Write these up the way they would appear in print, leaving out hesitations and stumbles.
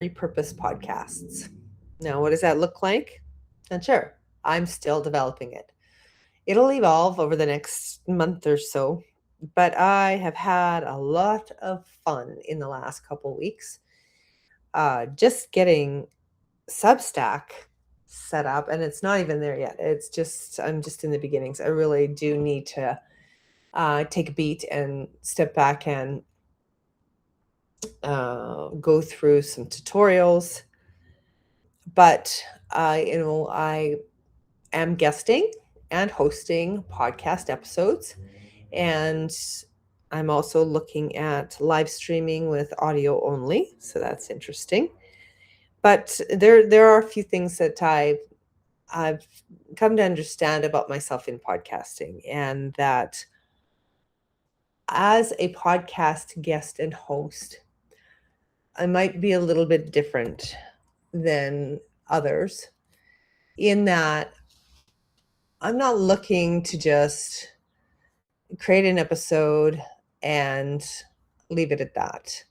Repurpose podcasts. Now, what does that look like? And sure, I'm still developing it. It'll evolve over the next month or so, but I have had a lot of fun in the last couple weeks. Just getting Substack set up, and it's not even there yet. I'm just in the beginnings. I really do need to take a beat and step back and go through some tutorials. But I am guesting and hosting podcast episodes, and I'm also looking at live streaming with audio only, so that's interesting. But there are a few things that I've come to understand about myself in podcasting, and that as a podcast guest and host, I might be a little bit different than others in that I'm not looking to just create an episode and leave it at that.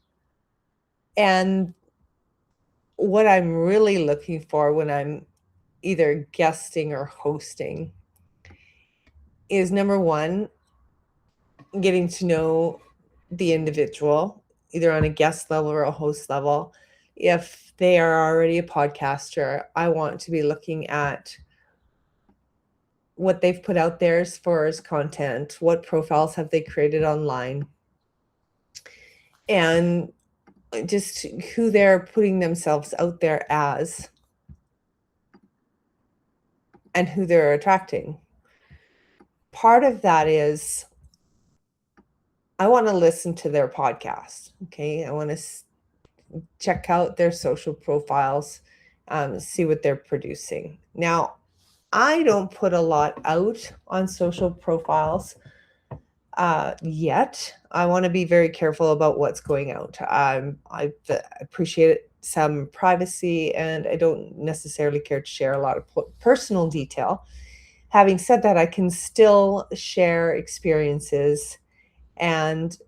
And what I'm really looking for when I'm either guesting or hosting is, number one, getting to know the individual, either on a guest level or a host level. If they are already a podcaster, I want to be looking at what they've put out there as far as content, what profiles have they created online, and just who they're putting themselves out there as and who they're attracting. Part of that is I want to listen to their podcast. Okay. I want to check out their social profiles, see what they're producing. Now, I don't put a lot out on social profiles yet. I want to be very careful about what's going out. I appreciate some privacy, and I don't necessarily care to share a lot of personal detail. Having said that, I can still share experiences and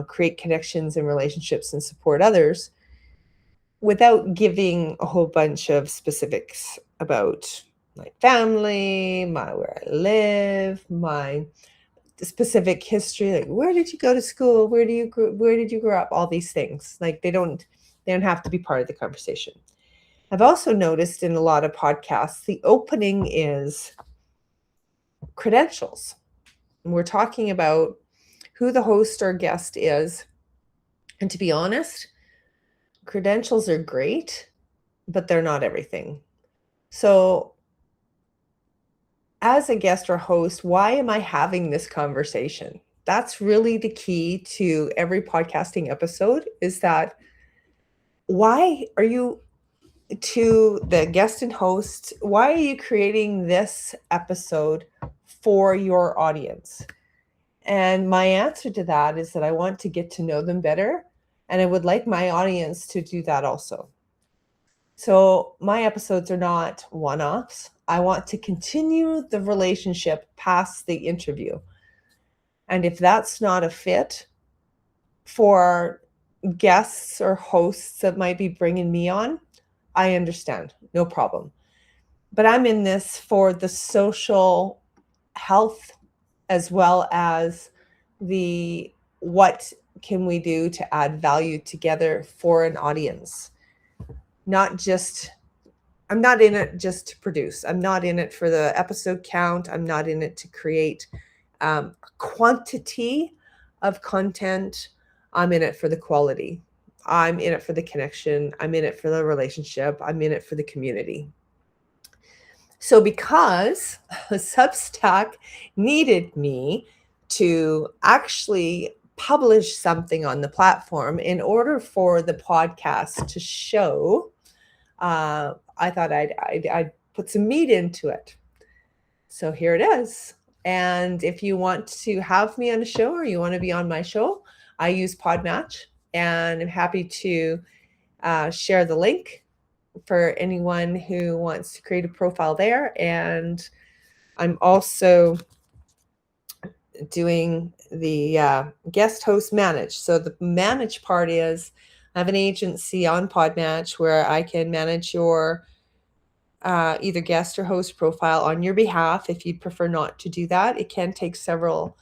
create connections and relationships and support others without giving a whole bunch of specifics about my family, where I live, my specific history, like where did you go to school, where did you grow up, all these things. Like they don't have to be part of the conversation. I've also noticed in a lot of podcasts, the opening is credentials. We're talking about who the host or guest is. And to be honest, credentials are great, but they're not everything. So as a guest or host, why am I having this conversation? That's really the key to every podcasting episode, is that why are you, to the guest and host, why are you creating this episode for your audience? And my answer to that is that I want to get to know them better, and I would like my audience to do that also. So my episodes are not one-offs. I want to continue the relationship past the interview. And if that's not a fit for guests or hosts that might be bringing me on, I understand, no problem. But I'm in this for the social health, as well as the what can we do to add value together for an audience. I'm not in it just to produce. I'm not in it for the episode count. I'm not in it to create quantity of content. I'm in it for the quality. I'm in it for the connection. I'm in it for the relationship. I'm in it for the community. So because Substack needed me to actually publish something on the platform in order for the podcast to show, I thought I'd put some meat into it. So here it is. And if you want to have me on a show, or you want to be on my show, I use Podmatch, and I'm happy to share the link for anyone who wants to create a profile there. And I'm also doing the guest host manage. So the manage part is I have an agency on Podmatch where I can manage your either guest or host profile on your behalf. If you'd prefer not to do that, it can take several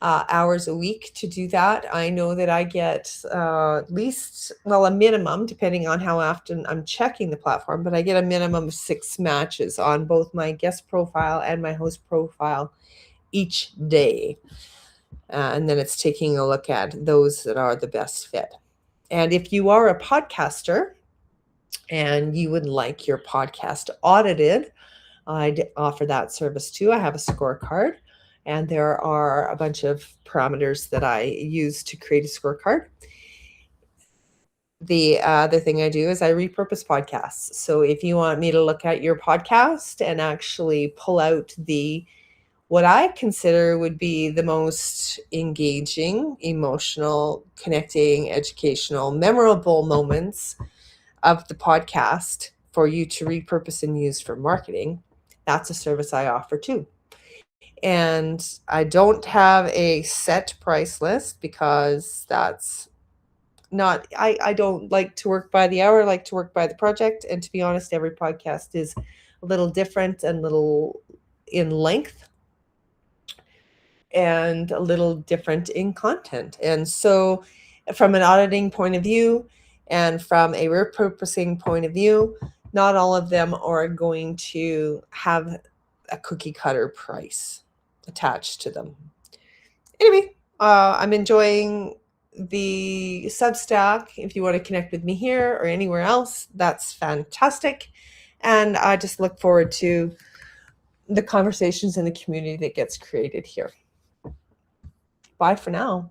hours a week to do that. I know that I get at least, well, a minimum, depending on how often I'm checking the platform, but I get a minimum of 6 matches on both my guest profile and my host profile each day. And then it's taking a look at those that are the best fit. And if you are a podcaster and you would like your podcast audited, I'd offer that service too. I have a scorecard, and there are a bunch of parameters that I use to create a scorecard. The other thing I do is I repurpose podcasts. So if you want me to look at your podcast and actually pull out what I consider would be the most engaging, emotional, connecting, educational, memorable moments of the podcast for you to repurpose and use for marketing, that's a service I offer too. And I don't have a set price list because that's not, I don't like to work by the hour, I like to work by the project. And to be honest, every podcast is a little different and little in length and a little different in content. And so from an auditing point of view and from a repurposing point of view, not all of them are going to have a cookie cutter price attached to them. Anyway, I'm enjoying the Substack. If you want to connect with me here or anywhere else, that's fantastic. And I just look forward to the conversations in the community that gets created here. Bye for now.